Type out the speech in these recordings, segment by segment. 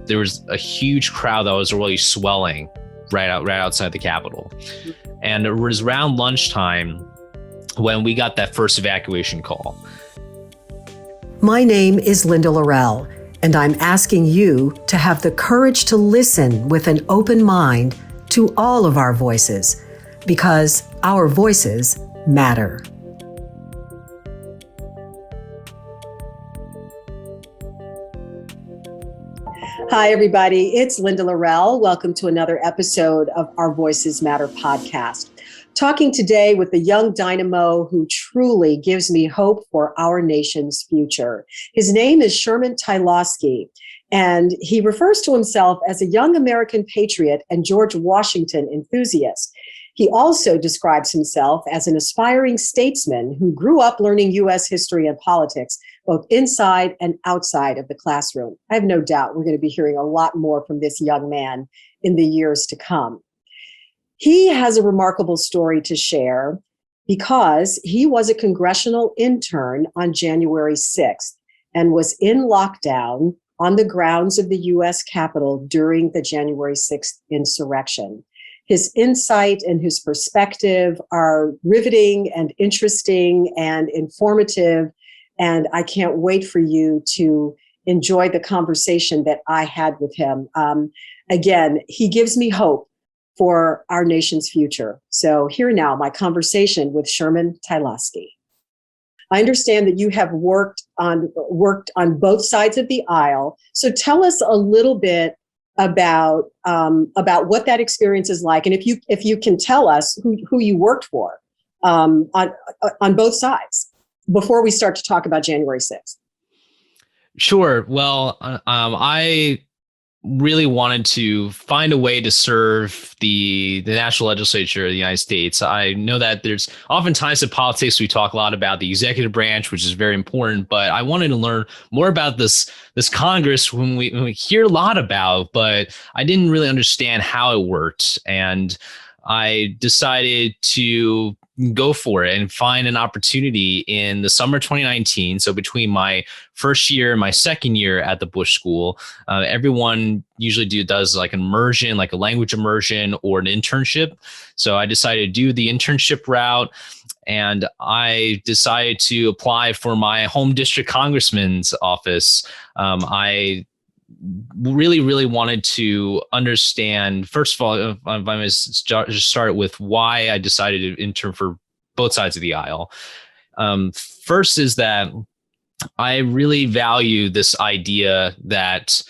there was a huge crowd that was really swelling right outside the Capitol. And it was around lunchtime when we got that first evacuation call. My name is Linda Lorelle, and I'm asking you to have the courage to listen with an open mind to all of our voices, because our voices matter. Hi, everybody. It's Linda Lorelle. Welcome to another episode of Our Voices Matter podcast. Talking today with a young dynamo who truly gives me hope for our nation's future. His name is Sherman Tylawsky, and he refers to himself as a young American patriot and George Washington enthusiast. He also describes himself as an aspiring statesman who grew up learning U.S. history and politics, both inside and outside of the classroom. I have no doubt we're going to be hearing a lot more from this young man in the years to come. He has a remarkable story to share because he was a congressional intern on January 6th and was in lockdown on the grounds of the U.S. Capitol during the January 6th insurrection. His insight and his perspective are riveting and interesting and informative, and I can't wait for you to enjoy the conversation that I had with him. Again, he gives me hope for our nation's future. So here now, my conversation with Sherman Tylawsky. I understand that you have worked on both sides of the aisle. So tell us a little bit about what that experience is like, and if you can tell us who you worked for on both sides before we start to talk about January 6th. Sure. Well, I really wanted to find a way to serve the national legislature of the United States. I know that there's oftentimes in politics, we talk a lot about the executive branch, which is very important, but I wanted to learn more about this Congress when we hear a lot about, but I didn't really understand how it worked. And I decided to go for it and find an opportunity in the summer 2019. So between my first year and my second year at the Bush School, everyone usually does like an immersion, like a language immersion or an internship. So I decided to do the internship route, and I decided to apply for my home district congressman's office. I really wanted to understand, first of all, if I must just start with why I decided to intern for both sides of the aisle. First is that I really value this idea that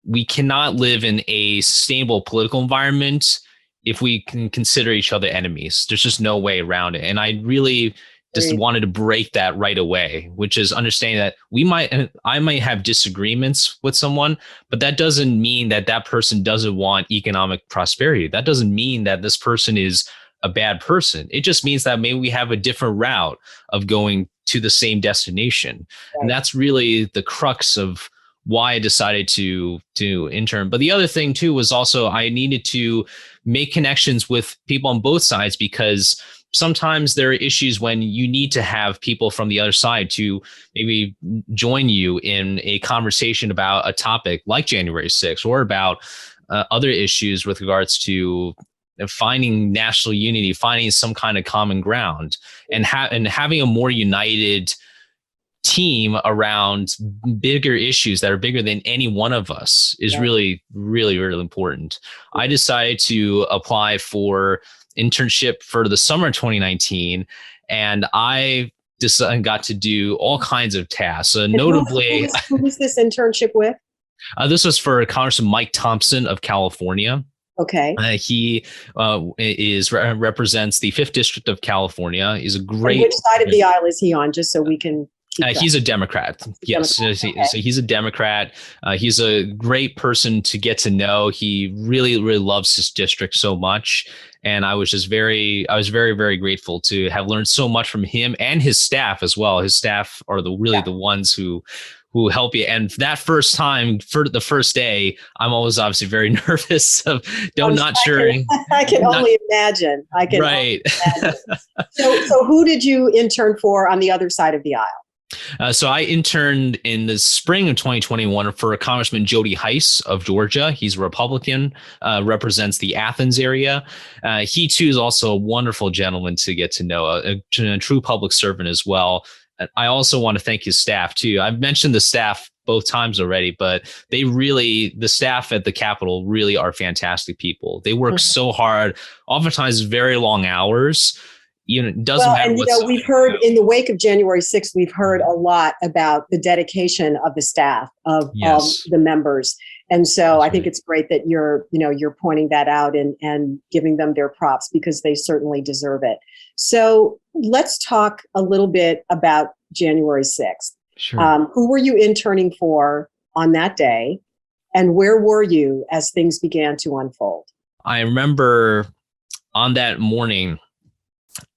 we cannot live in a sustainable political environment if we can consider each other enemies. There's just no way around it. And I really just wanted to break that right away, which is understanding that I might have disagreements with someone, but that doesn't mean that that person doesn't want economic prosperity. That doesn't mean that this person is a bad person. It just means that maybe we have a different route of going to the same destination. Right. And that's really the crux of why I decided to intern. But the other thing too was also I needed to make connections with people on both sides, because sometimes there are issues when you need to have people from the other side to maybe join you in a conversation about a topic like January 6th or about other issues with regards to finding national unity, finding some kind of common ground, and having a more united team around bigger issues that are bigger than any one of us is really, really, really important. I decided to apply for internship for the summer 2019, and I just got to do all kinds of tasks. Notably, who was this internship with? This was for Congressman Mike Thompson of California. Okay. He represents the 5th District of California. He's a great. And which side of the aisle is he on? Just so we can. He's a Democrat. Yes. Democrat. So he's a Democrat. He's a great person to get to know. He really, really loves his district so much. And I was very, very grateful to have learned so much from him and his staff as well. His staff are the ones who help you. And that first time, for the first day, I'm always obviously very nervous of not sure. I can only imagine. Right. So who did you intern for on the other side of the aisle? So I interned in the spring of 2021 for Congressman Jody Hice of Georgia. He's a Republican, represents the Athens area. He too is also a wonderful gentleman to get to know, a true public servant as well. I also want to thank his staff too. I've mentioned the staff both times already, but the staff at the Capitol really are fantastic people. They work so hard, oftentimes very long hours. It doesn't matter what's. We've heard in the wake of January 6th, we've heard a lot about the dedication of the staff of the members. And so I think it's great that you're pointing that out and giving them their props, because they certainly deserve it. So let's talk a little bit about January 6th. Sure. Who were you interning for on that day? And where were you as things began to unfold? I remember on that morning,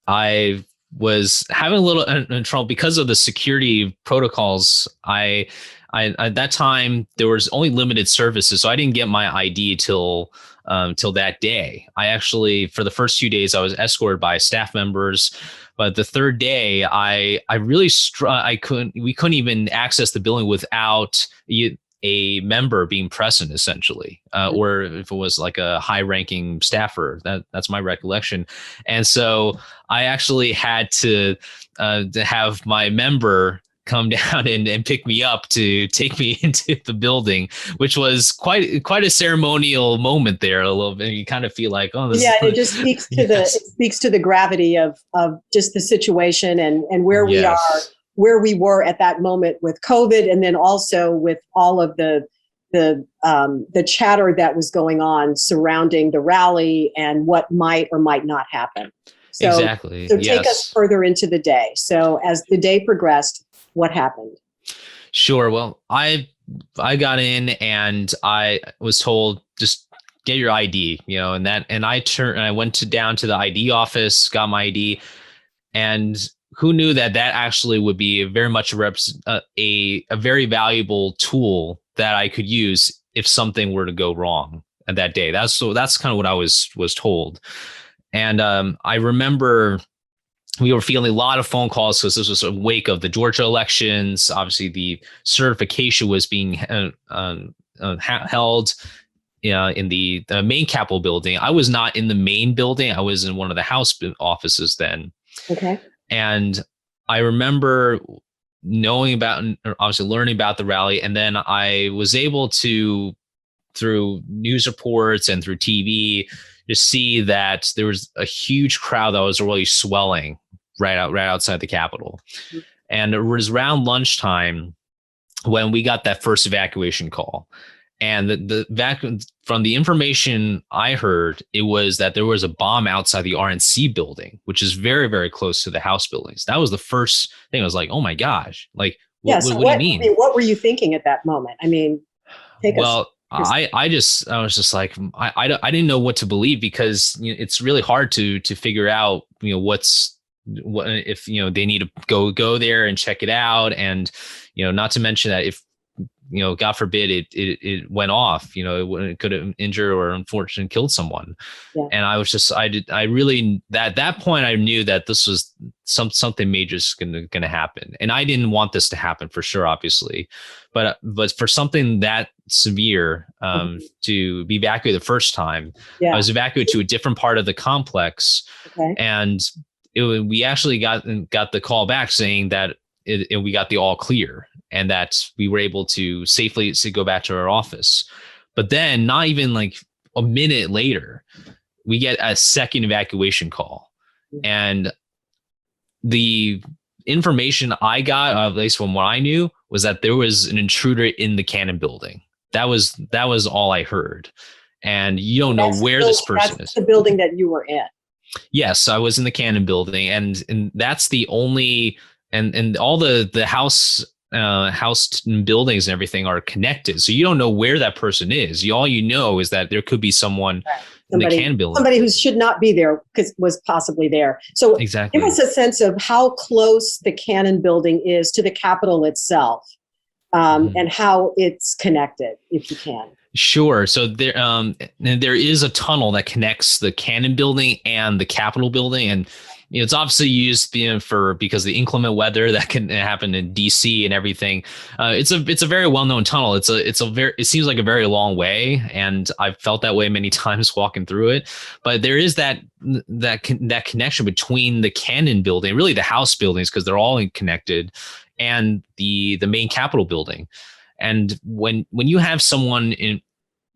I was having a little trouble because of the security protocols. I at that time there was only limited services, so I didn't get my ID till that day. I actually, for the first 2 days, I was escorted by staff members, but the third day, we couldn't even access the building without a member being present, essentially, or if it was like a high-ranking staffer. That's my recollection. And so I actually had to have my member come down and pick me up to take me into the building, which was quite a ceremonial moment there. A little bit, you kind of feel like, oh, it just speaks to it speaks to the gravity of just the situation and where we are. Where we were at that moment with COVID, and then also with all of the chatter that was going on surrounding the rally and what might or might not happen. So, exactly. So take us further into the day. So as the day progressed, what happened? Sure. Well, I got in and I was told, just get your ID, and I went down to the ID office, got my ID, and who knew that actually would be very much a very valuable tool that I could use if something were to go wrong at that day. That's kind of what I was told. And I remember we were feeling a lot of phone calls because this was a wake of the Georgia elections. Obviously, the certification was being held in the main Capitol building. I was not in the main building. I was in one of the House offices then. Okay. And I remember learning about the rally. And then I was able to, through news reports and through TV, to see that there was a huge crowd that was really swelling right outside the Capitol. Mm-hmm. And it was around lunchtime when we got that first evacuation call. And from the information I heard, it was that there was a bomb outside the RNC building, which is very, very close to the House buildings. That was the first thing. I was like, oh my gosh, like, what do you mean? What were you thinking at that moment? I mean, I was just like, I didn't know what to believe, because it's really hard to figure out, what if, they need to go there and check it out. And, not to mention that if, God forbid it went off, it could have injured or unfortunately killed someone. Yeah. And I was just, at that point, I knew that this was something major is going to happen. And I didn't want this to happen for sure, obviously, but for something that severe, to be evacuated the first time, I was evacuated to a different part of the complex. Okay. And we actually got the call back saying that we got the all clear, and that we were able to safely go back to our office. But then not even like a minute later, we get a second evacuation call. And the information I got, at least from what I knew, was that there was an intruder in the Cannon building. That was all I heard. And you don't know where this person is. The building that you were in. Yes, I was in the Cannon building, and that's the only, and all the house buildings and everything are connected. So you don't know where that person is. All you know is that there could be someone in the Cannon building. Somebody who should not be there was possibly there. So exactly. Give us a sense of how close the Cannon building is to the Capitol itself, and how it's connected, if you can. Sure. So there is a tunnel that connects the Cannon building and the Capitol building. And it's obviously used because of the inclement weather that can happen in DC and everything. It's a very well known tunnel. It seems like a very long way, and I've felt that way many times walking through it. But there is that connection between the Cannon building, really the House buildings, because they're all connected, and the main Capitol building. And when you have someone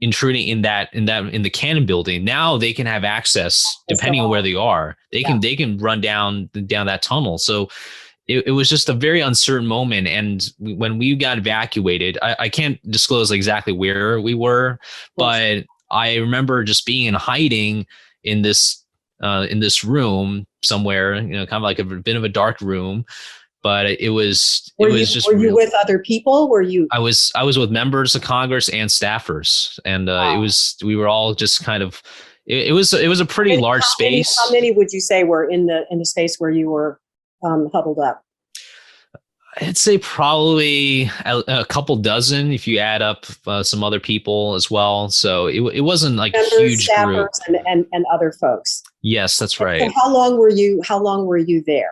intruding in the Cannon building, now they can have access depending on where they are. They can run down that tunnel. So it was just a very uncertain moment. And when we got evacuated, I can't disclose exactly where we were, but I remember just being in hiding in this room somewhere, kind of like a bit of a dark room. But it was Were you with other people? I was with members of Congress and staffers, and Wow. we were all just kind of, it was a pretty large space. How many would you say were in the space where you were huddled up? I'd say probably a couple dozen if you add up some other people as well. So it wasn't like members, a huge group. And other folks. Yes, that's right. So how long were you there?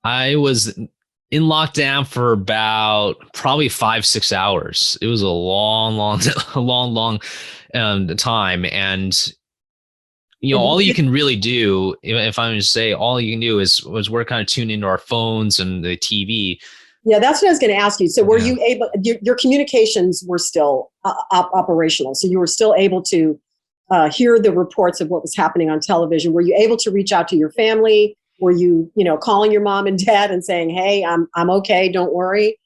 I was in lockdown for about probably 5-6 hours. It was a long time. And, all you can really do, if I'm going to say all you can do was we're kind of tuned into our phones and the TV. Yeah, that's what I was going to ask you. So were you able, your communications were still operational. So you were still able to hear the reports of what was happening on television. Were you able to reach out to your family? Were you, calling your mom and dad and saying, "Hey, I'm okay, don't worry"?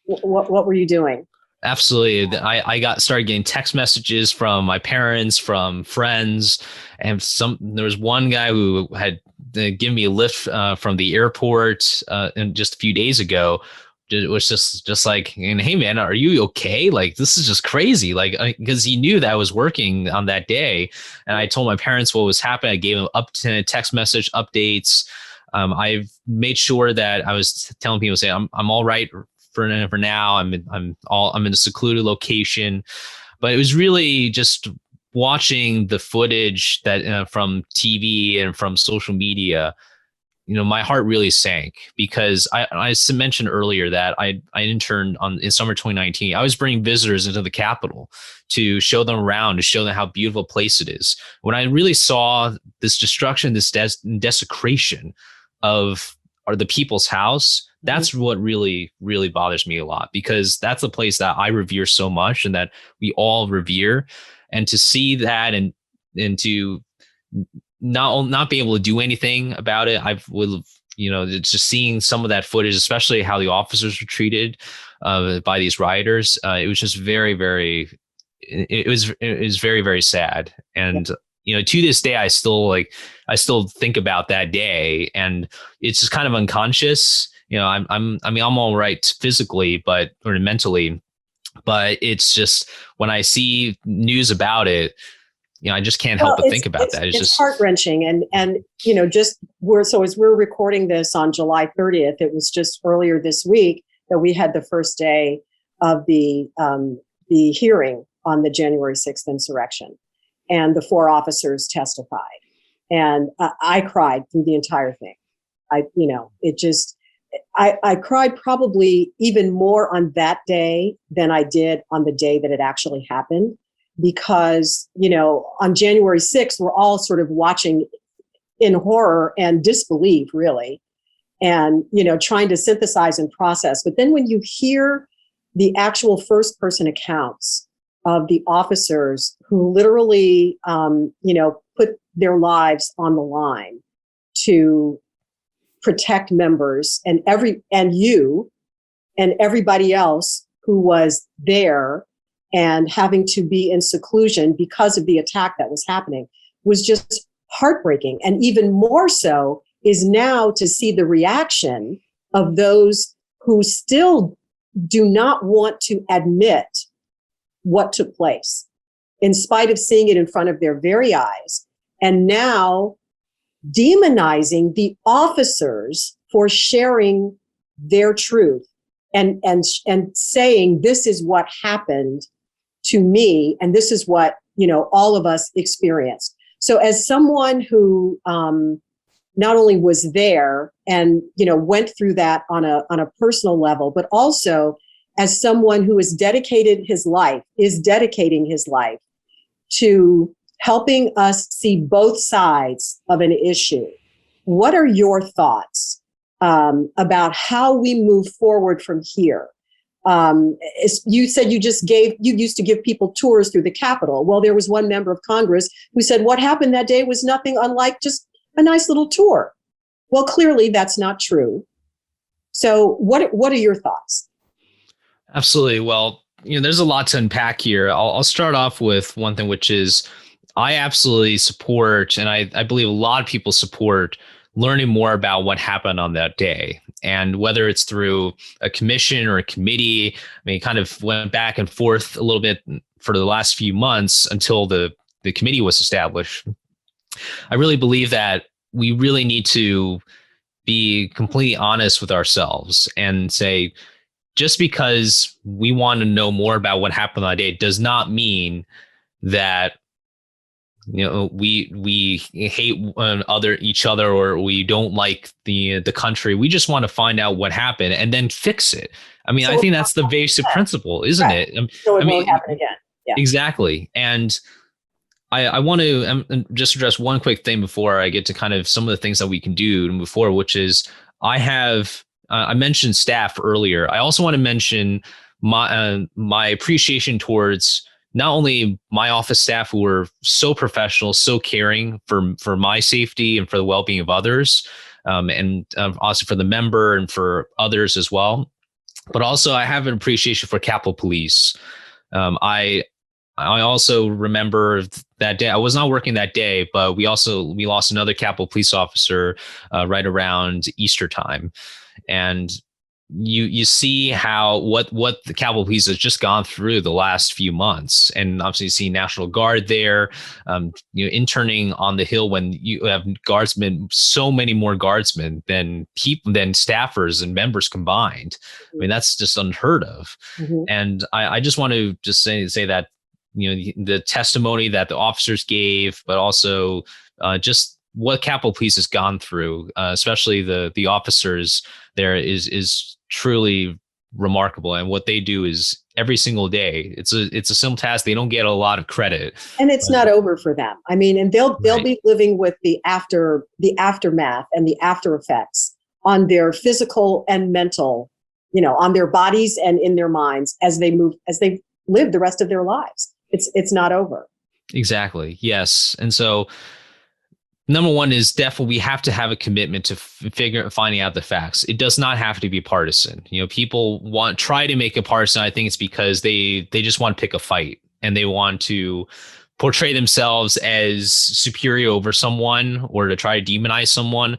What were you doing? Absolutely. I started getting text messages from my parents, from friends, and there was one guy who had given me a lift from the airport and just a few days ago. It was just like, hey man, are you okay? Like, this is just crazy. Like, because he knew that I was working on that day, and I told my parents what was happening. I gave them up to text message updates. I've made sure that I was telling people, say I'm all right for now. I'm in a secluded location, but it was really just watching the footage that from TV and from social media. My heart really sank because I mentioned earlier that I interned in summer 2019. I was bringing visitors into the Capitol to show them around, to show them how beautiful a place it is. When I really saw this destruction, this desecration of the people's house, that's what really, really bothers me a lot, because that's a place that I revere so much and that we all revere. And to see that and to not be able to do anything about it, it's just seeing some of that footage, especially how the officers were treated by these rioters. It was just very, very, it was very, very sad. And to this day, I still think about that day, and it's just kind of unconscious. I'm all right physically, or mentally, but it's just when I see news about it, I just can't help but think about that. It's just heart-wrenching. And as we're recording this on July 30th, it was just earlier this week that we had the first day of the hearing on the January 6th insurrection. And the 4 officers testified. And I cried through the entire thing. I cried probably even more on that day than I did on the day that it actually happened. Because, on January 6th, we're all sort of watching in horror and disbelief, really, and, trying to synthesize and process. But then when you hear the actual first person accounts of the officers who literally, put their lives on the line to protect members and you and everybody else who was there and having to be in seclusion because of the attack that was happening, was just heartbreaking. And even more so is now to see the reaction of those who still do not want to admit what took place, in spite of seeing it in front of their very eyes, and now demonizing the officers for sharing their truth and saying, this is what happened to me, and this is what all of us experienced. So as someone who not only was there and, went through that on a personal level, but also as someone who is dedicating his life to helping us see both sides of an issue. What are your thoughts about how we move forward from here? You said you used to give people tours through the Capitol. Well, there was one member of Congress who said what happened that day was nothing unlike just a nice little tour. Well, clearly that's not true. So what are your thoughts? Absolutely. Well, there's a lot to unpack here. I'll start off with one thing, which is I absolutely support, and I believe a lot of people support learning more about what happened on that day. And whether it's through a commission or a committee, I mean, it kind of went back and forth a little bit for the last few months until the committee was established. I really believe that we really need to be completely honest with ourselves and say, just because we want to know more about what happened on that day does not mean that we hate each other or we don't like the country. We just want to find out what happened and then fix it. I mean, I think that's the basic principle, isn't it? So it won't happen again. Yeah. Exactly. And I want to just address one quick thing before I get to kind of some of the things that we can do to move forward, which is I mentioned staff earlier. I also want to mention my appreciation towards not only my office staff who were so professional, so caring for my safety and for the well-being of others, and also for the member and for others as well. But also I have an appreciation for Capitol Police. I also remember that day. I was not working that day, but we lost another Capitol Police officer right around Easter time. And you see how what the Capitol Police has just gone through the last few months, and obviously you see National Guard there, interning on the Hill when you have guardsmen, so many more guardsmen than staffers and members combined. I mean, that's just unheard of. Mm-hmm. And I just want to just say that the testimony that the officers gave, but also just what Capitol Police has gone through, especially the officers there, is truly remarkable. And what they do is every single day. It's a simple task. They don't get a lot of credit, and it's not over for them. I mean, and they'll be living with the aftermath and the after effects on their physical and mental, on their bodies and in their minds as they live the rest of their lives. It's not over. Exactly. Yes. And so number one is definitely we have to have a commitment to finding out the facts. It does not have to be partisan. People try to make it partisan. I think it's because they just want to pick a fight and they want to portray themselves as superior over someone or to try to demonize someone.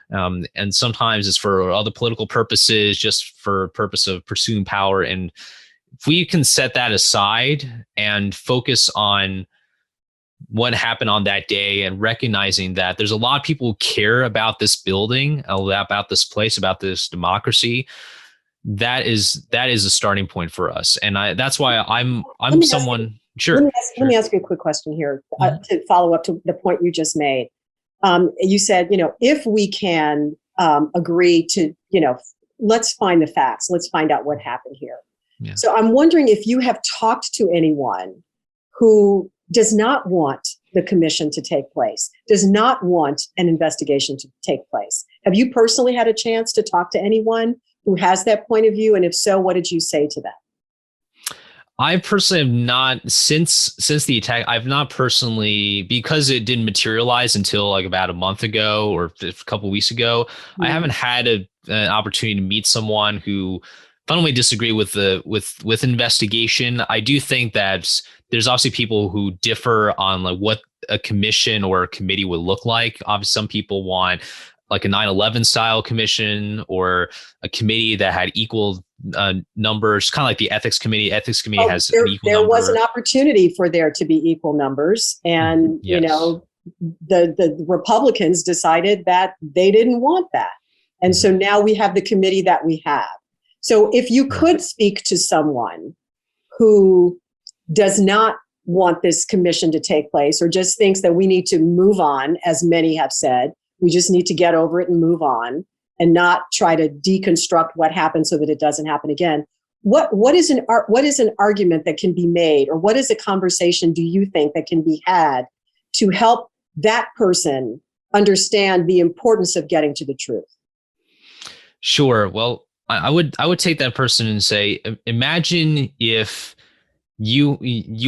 And sometimes it's for other political purposes, just for purpose of pursuing power. And if we can set that aside and focus on what happened on that day and recognizing that there's a lot of people who care about this building, about this place, about this democracy, that is a starting point for us. And that's why I'm someone. Sure. Let me ask you a quick question here to follow up to the point you just made. You said, if we can agree to, let's find the facts. Let's find out what happened here. Yeah. So I'm wondering if you have talked to anyone who does not want the commission to take place, does not want an investigation to take place. Have you personally had a chance to talk to anyone who has that point of view? And if so, what did you say to them? I personally have not, since the attack, I've not personally, because it didn't materialize until like about a month ago or a couple of weeks ago, I haven't had an opportunity to meet someone who fundamentally disagree with investigation. I do think that there's obviously people who differ on like what a commission or a committee would look like. Obviously, some people want like a 9/11 style commission or a committee that had equal numbers, kind of like the ethics committee. Ethics committee has an equal number. There was an opportunity for there to be equal numbers, and yes. The Republicans decided that they didn't want that, and so now we have the committee that we have. So if you could speak to someone who does not want this commission to take place or just thinks that we need to move on, as many have said, We just need to get over it and move on and not try to deconstruct what happened so that it doesn't happen again. What is an argument that can be made, or what is a conversation do you think that can be had to help that person understand the importance of getting to the truth? Sure. Well, I would take that person and say, imagine if you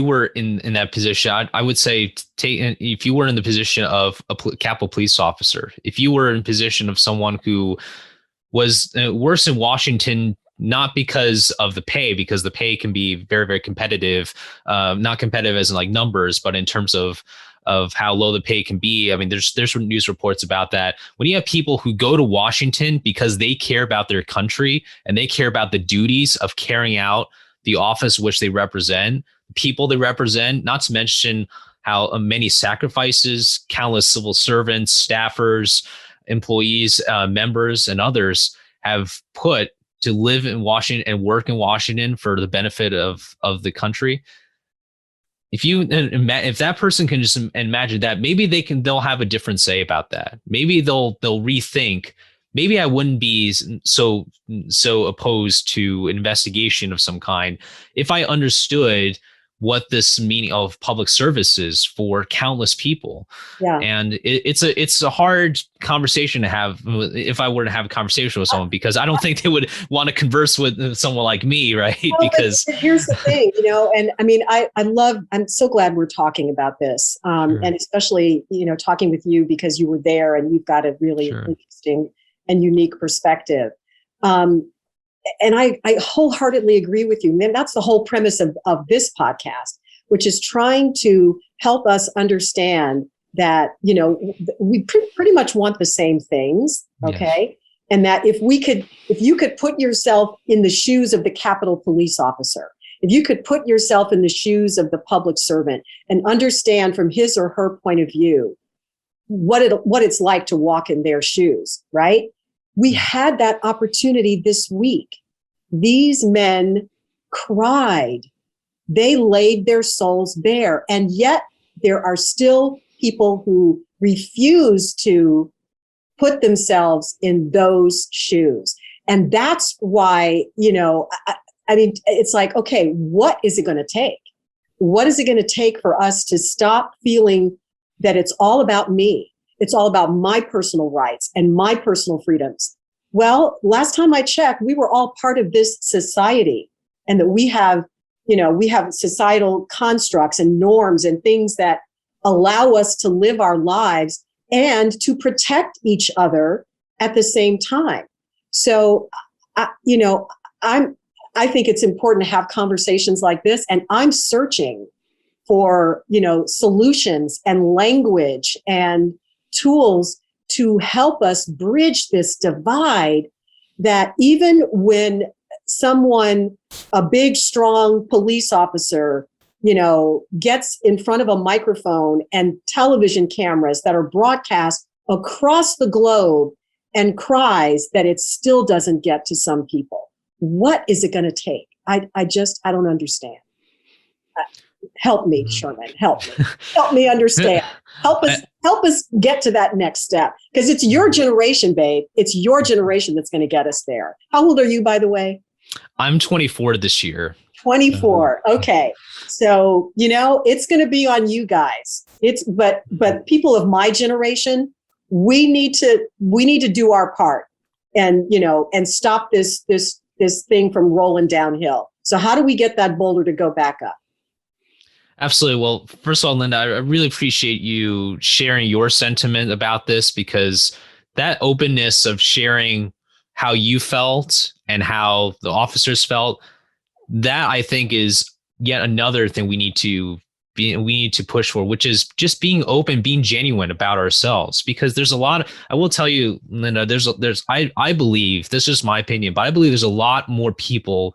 were in that position. I would say, if you were in the position of a Capitol police officer, if you were in position of someone who was worse in Washington, not because of the pay, because the pay can be very, very competitive, not competitive as in like numbers, but in terms of how low the pay can be. I mean, there's news reports about that. When you have people who go to Washington because they care about their country and they care about the duties of carrying out the office which they represent, people they represent, not to mention how many sacrifices countless civil servants, staffers, employees, members, and others have put to live in Washington and work in Washington for the benefit of the country. If that person can just imagine that, maybe they'll have a different say about that. Maybe they'll rethink. Maybe I wouldn't be so opposed to an investigation of some kind if I understood what this meaning of public service is for countless people. Yeah. And it's a hard conversation to have if I were to have a conversation with someone, because I don't think they would want to converse with someone like me, right? Well, because here's the thing, and I mean, I'm so glad we're talking about this, Sure. and especially, talking with you because you were there and you've got a really Sure. interesting and unique perspective. And I wholeheartely agree with you. And that's the whole premise of this podcast, which is trying to help us understand that, we pretty much want the same things. Okay. Yes. And that if you could put yourself in the shoes of the Capitol police officer, if you could put yourself in the shoes of the public servant and understand from his or her point of view what it's like to walk in their shoes, right? We had that opportunity this week. These men cried. They laid their souls bare. And yet there are still people who refuse to put themselves in those shoes. And that's why, I mean, it's like, okay, what is it going to take? What is it going to take for us to stop feeling that it's all about me? It's all about my personal rights and my personal freedoms. Well, last time I checked, we were all part of this society, and that we have societal constructs and norms and things that allow us to live our lives and to protect each other at the same time. So, I think it's important to have conversations like this, and I'm searching for, solutions and language and tools to help us bridge this divide, that even when someone, a big, strong police officer, gets in front of a microphone and television cameras that are broadcast across the globe and cries, that it still doesn't get to some people. What is it going to take? I don't understand. Help me, Sherman. Help me understand. Help us get to that next step, because it's your generation, babe. It's your generation that's going to get us there. How old are you, by the way? I'm 24 this year. 24. Okay. So, it's going to be on you guys. But people of my generation, we need to do our part and stop this thing from rolling downhill. So how do we get that boulder to go back up? Absolutely. Well, first of all, Linda, I really appreciate you sharing your sentiment about this, because that openness of sharing how you felt and how the officers felt, that I think is yet another thing we need to push for, which is just being open, being genuine about ourselves. Because there's a lot I will tell you, Linda, I believe, this is my opinion, but I believe there's a lot more people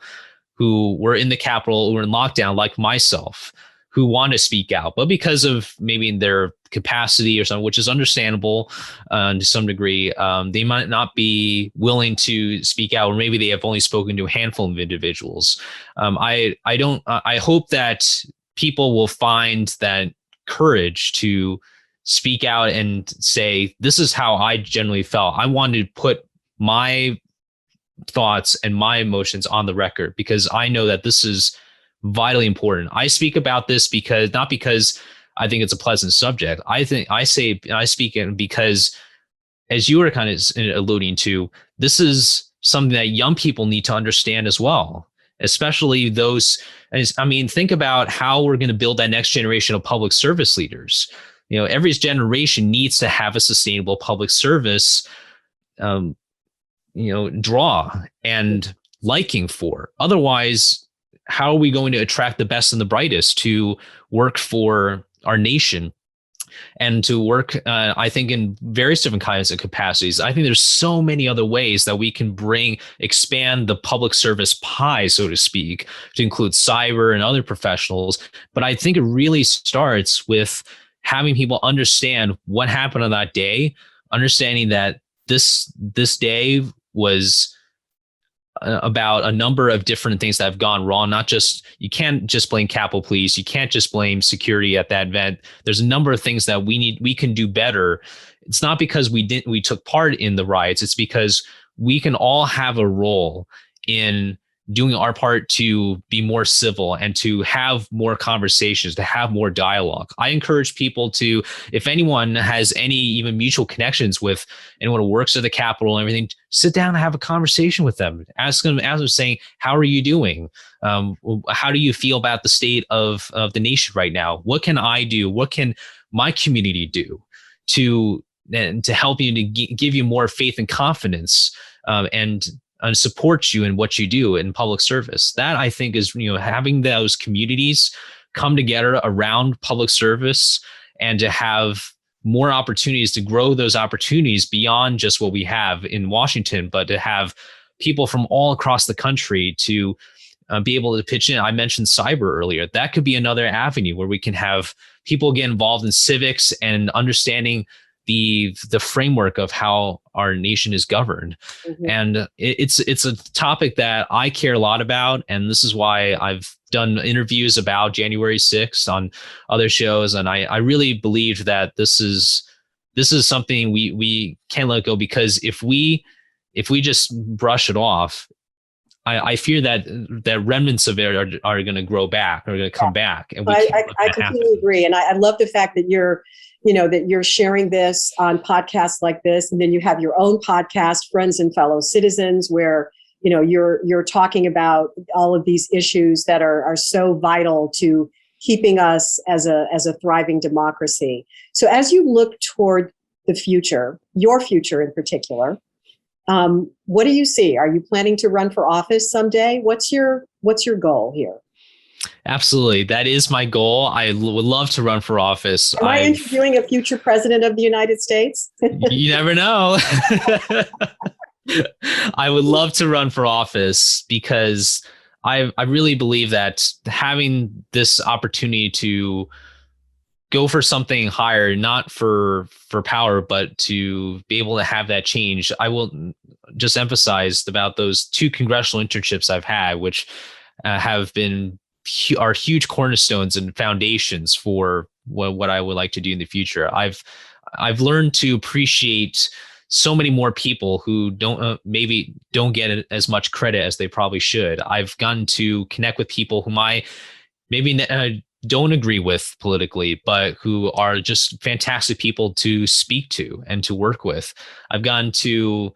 who were in the Capitol, who were in lockdown, like myself, who want to speak out, but because of maybe their capacity or something, which is understandable to some degree, they might not be willing to speak out, or maybe they have only spoken to a handful of individuals. I hope that people will find that courage to speak out and say, this is how I generally felt. I wanted to put my thoughts and my emotions on the record because I know that this is vitally important. I speak about this because not because I think it's a pleasant subject. I speak it because, as you were kind of alluding to, this is something that young people need to understand as well, especially those. I mean, think about how we're going to build that next generation of public service leaders. Every generation needs to have a sustainable public service, draw and liking for. Otherwise, how are we going to attract the best and the brightest to work for our nation and to work, I think, in various different kinds of capacities? I think there's so many other ways that we can expand the public service pie, so to speak, to include cyber and other professionals. But I think it really starts with having people understand what happened on that day, understanding that this day was about a number of different things that have gone wrong. You can't just blame Capitol Police. You can't just blame security at that event. There's a number of things that we can do better. It's not because we took part in the riots. It's because we can all have a role in doing our part to be more civil and to have more conversations, to have more dialogue. I encourage people to, if anyone has any even mutual connections with anyone who works at the Capitol and everything, sit down and have a conversation with them. Ask them saying, how are you doing? How do you feel about the state of the nation right now? What can I do? What can my community do to help you, to give you more faith and confidence, and support you in what you do in public service? That, I think, is having those communities come together around public service and to have more opportunities to grow those opportunities beyond just what we have in Washington, but to have people from all across the country to be able to pitch in. I mentioned cyber earlier. That could be another avenue where we can have people get involved in civics and understanding the framework of how our nation is governed. Mm-hmm. And it's a topic that I care a lot about. And this is why I've done interviews about January 6th on other shows. And I really believe that this is something we can't let go, because if we just brush it off, I fear that remnants of it are going to grow back, are going to come back. And I completely agree. And I love the fact that you're sharing this on podcasts like this, and then you have your own podcast, Friends and Fellow Citizens, where you're talking about all of these issues that are so vital to keeping us as a thriving democracy. So as you look toward the future, your future in particular, what do you see? Are you planning to run for office someday? What's your goal here? Absolutely. That is my goal. I would love to run for office. Am I interviewing a future president of the United States? You never know. I would love to run for office because I really believe that having this opportunity to go for something higher, not for power, but to be able to have that change. I will just emphasize about those 2 congressional internships I've had, which are huge cornerstones and foundations for what I would like to do in the future. I've learned to appreciate so many more people who maybe don't get as much credit as they probably should. I've gotten to connect with people whom I maybe don't agree with politically, but who are just fantastic people to speak to and to work with. I've gotten to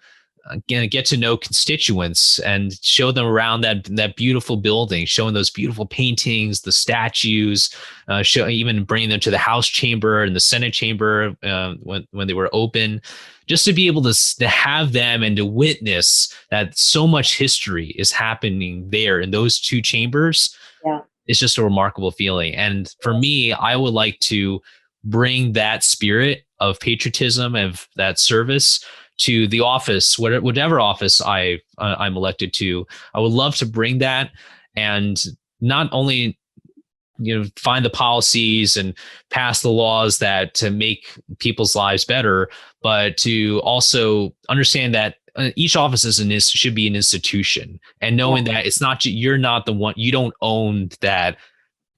get to know constituents and show them around that beautiful building, showing those beautiful paintings, the statues, even bringing them to the House chamber and the Senate chamber when they were open, just to be able to have them and to witness that so much history is happening there in those 2 chambers. Yeah. It's just a remarkable feeling. And for me, I would like to bring that spirit of patriotism, of that service, to the office, whatever office I'm elected to. I would love to bring that, and not only find the policies and pass the laws that to make people's lives better, but to also understand that each office should be an institution, and knowing that it's not, you're not the one, you don't own that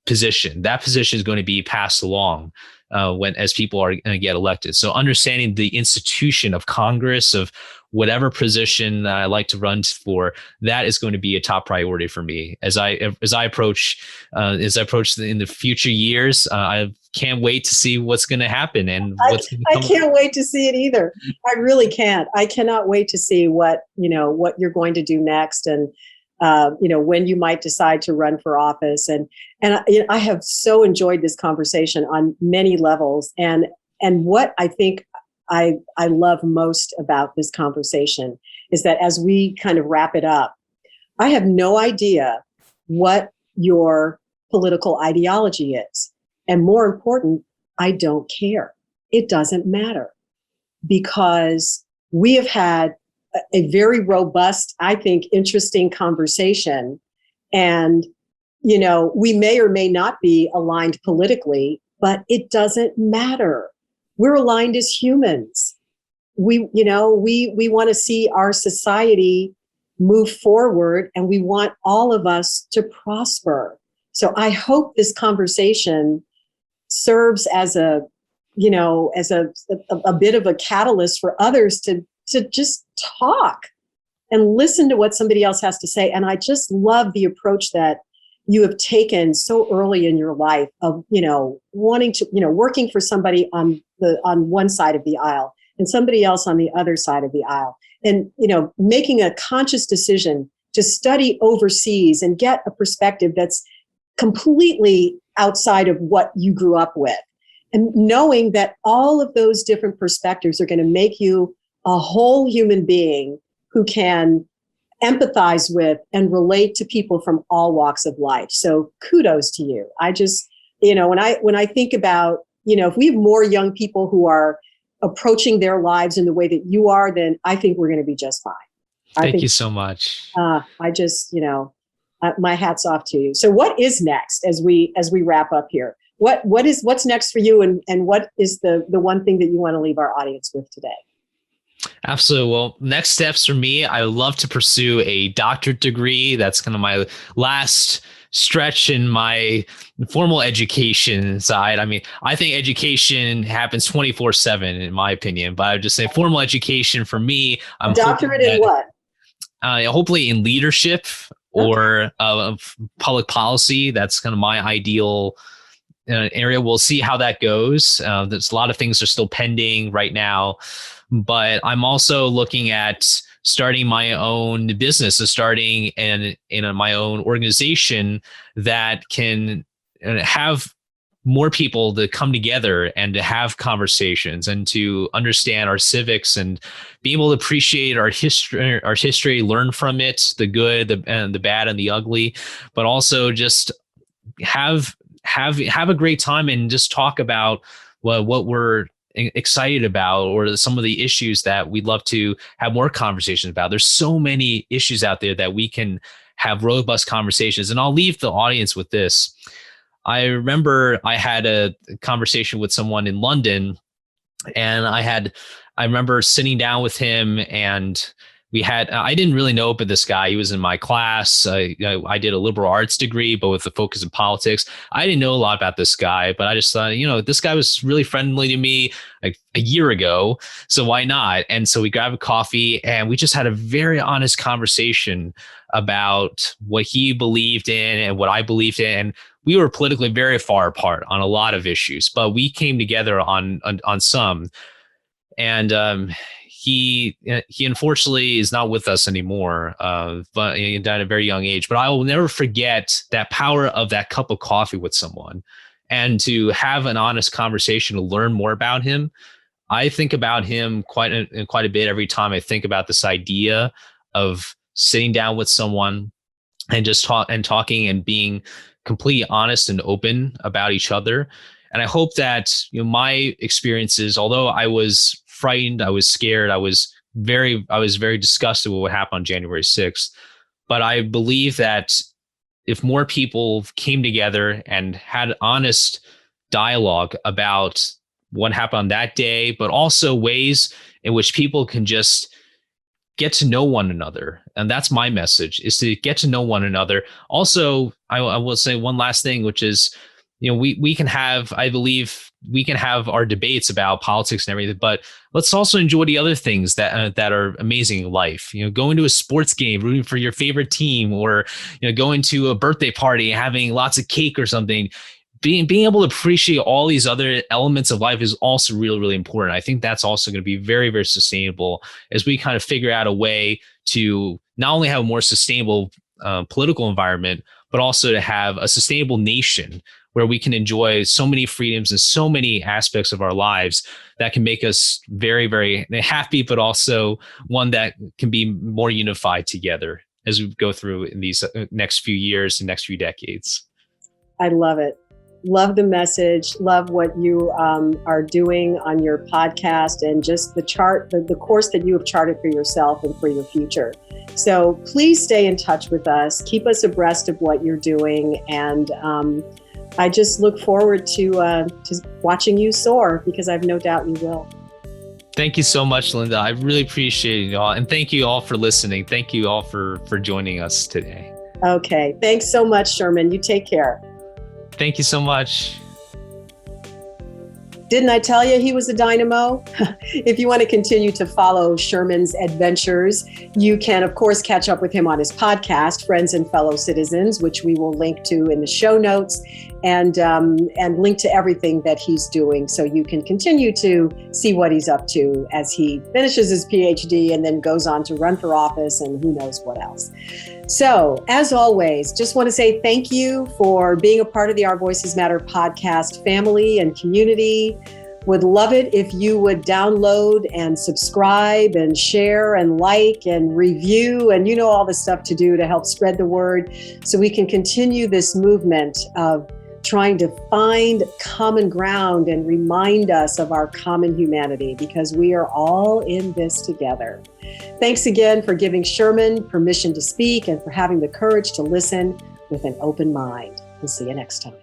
position. That position is going to be passed along as people are going to get elected. So understanding the institution of Congress, of whatever position that I like to run for, that is going to be a top priority for me as I approach in the future years. I can't wait to see what's going to happen and what's going to come. I can't wait to see it either. I really can't. I cannot wait to see what you're going to do next, and when you might decide to run for office. And I have so enjoyed this conversation on many levels. And what I think I love most about this conversation is that as we kind of wrap it up, I have no idea what your political ideology is. And more important, I don't care. It doesn't matter, because we have had a very robust, I think, interesting conversation. And, we may or may not be aligned politically, but it doesn't matter. We're aligned as humans. We want to see our society move forward, and we want all of us to prosper. So I hope this conversation serves as a bit of a catalyst for others to just talk and listen to what somebody else has to say. And I just love the approach that you have taken so early in your life of, wanting to, working for somebody on one side of the aisle and somebody else on the other side of the aisle. And, making a conscious decision to study overseas and get a perspective that's completely outside of what you grew up with. And knowing that all of those different perspectives are going to make you a whole human being who can empathize with and relate to people from all walks of life. So kudos to you. I just, when I think about, if we have more young people who are approaching their lives in the way that you are, then I think we're going to be just fine. Thank you so much. I just, my hat's off to you. So what is next as we wrap up here? What's next for you, and what is the one thing that you want to leave our audience with today? Absolutely. Well, next steps for me, I would love to pursue a doctorate degree. That's kind of my last stretch in my formal education side. I mean, I think education happens 24/7 in my opinion, but I would just say formal education for me. I'm doctorate in what? Hopefully in leadership or public policy. That's kind of my ideal area. We'll see how that goes. There's a lot of things are still pending right now, but I'm also looking at starting my own business, so starting in my own organization that can have more people to come together and to have conversations and to understand our civics and be able to appreciate our history, learn from it, the good, the bad, and the ugly, but also just have a great time and just talk about what we're excited about, or some of the issues that we'd love to have more conversations about. There's so many issues out there that we can have robust conversations. And I'll leave the audience with this. I remember I had a conversation with someone in London, and I remember sitting down with him, and I didn't really know about this guy. He was in my class. I did a liberal arts degree, but with a focus in politics. I didn't know a lot about this guy, but I just thought, this guy was really friendly to me like a year ago. So why not? And so we grabbed a coffee and we just had a very honest conversation about what he believed in and what I believed in. And we were politically very far apart on a lot of issues, but we came together on some. And he unfortunately is not with us anymore, but he died at a very young age. But I will never forget that power of that cup of coffee with someone, and to have an honest conversation, to learn more about him. I think about him quite a bit every time I think about this idea of sitting down with someone and just talking and being completely honest and open about each other. And I hope that my experiences, although I was frightened, I was scared, I was very disgusted with what happened on January 6th. But I believe that if more people came together and had honest dialogue about what happened on that day, but also ways in which people can just get to know one another And that's my message, is to get to know one another. Also, I will say one last thing, which is, we can have, I believe we can have our debates about politics and everything, but let's also enjoy the other things that are amazing in life. Going to a sports game, rooting for your favorite team, or going to a birthday party, having lots of cake or something. Being able to appreciate all these other elements of life is also really, really important. I think that's also going to be very, very sustainable as we kind of figure out a way to not only have a more sustainable political environment, but also to have a sustainable nation where we can enjoy so many freedoms and so many aspects of our lives that can make us very, very happy, but also one that can be more unified together as we go through in these next few years and next few decades. I love it. Love the message. Love what you are doing on your podcast, and just the course that you have charted for yourself and for your future. So please stay in touch with us. Keep us abreast of what you're doing. And I just look forward to watching you soar, because I have no doubt you will. Thank you so much, Linda. I really appreciate it all. And thank you all for listening. Thank you all for joining us today. Okay. Thanks so much, Sherman. You take care. Thank you so much. Didn't I tell you he was a dynamo? If you want to continue to follow Sherman's adventures, you can, of course, catch up with him on his podcast, Friends and Fellow Citizens, which we will link to in the show notes, and link to everything that he's doing, so you can continue to see what he's up to as he finishes his PhD and then goes on to run for office and who knows what else. So, as always, just want to say thank you for being a part of the Our Voices Matter podcast family and community. Would love it if you would download and subscribe and share and like and review, and all the stuff to do to help spread the word, so we can continue this movement of trying to find common ground and remind us of our common humanity, because we are all in this together. Thanks again for giving Sherman permission to speak and for having the courage to listen with an open mind. We'll see you next time.